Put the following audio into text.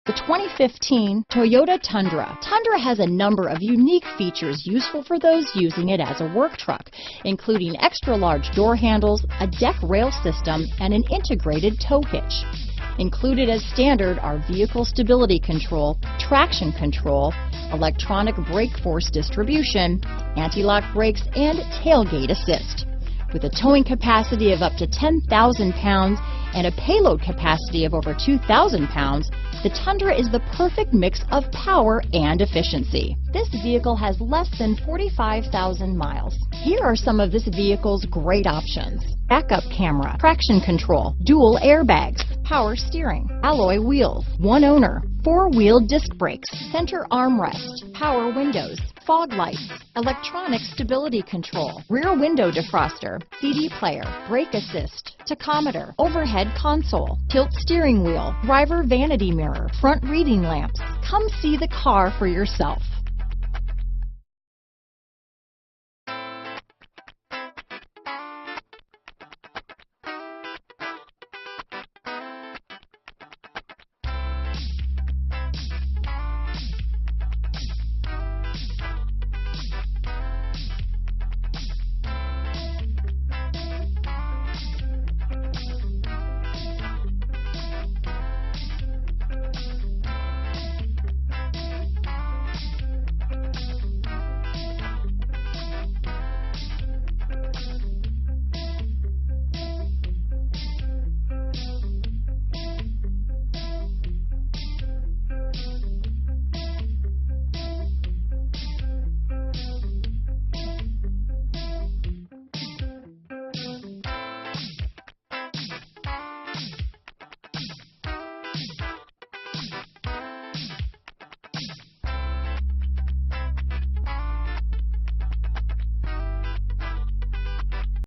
The 2015 Toyota Tundra. Tundra has a number of unique features useful for those using it as a work truck, including extra-large door handles, a deck rail system, and an integrated tow hitch. Included as standard are vehicle stability control, traction control, electronic brake force distribution, anti-lock brakes, and tailgate assist. With a towing capacity of up to 10,000 pounds and a payload capacity of over 2,000 pounds, the Tundra is the perfect mix of power and efficiency. This vehicle has less than 45,000 miles. Here are some of this vehicle's great options: backup camera, traction control, dual airbags, power steering, alloy wheels, one owner, four-wheel disc brakes, center armrest, power windows, fog lights, electronic stability control, rear window defroster, CD player, brake assist, tachometer, overhead console, tilt steering wheel, driver vanity mirror, front reading lamps. Come see the car for yourself.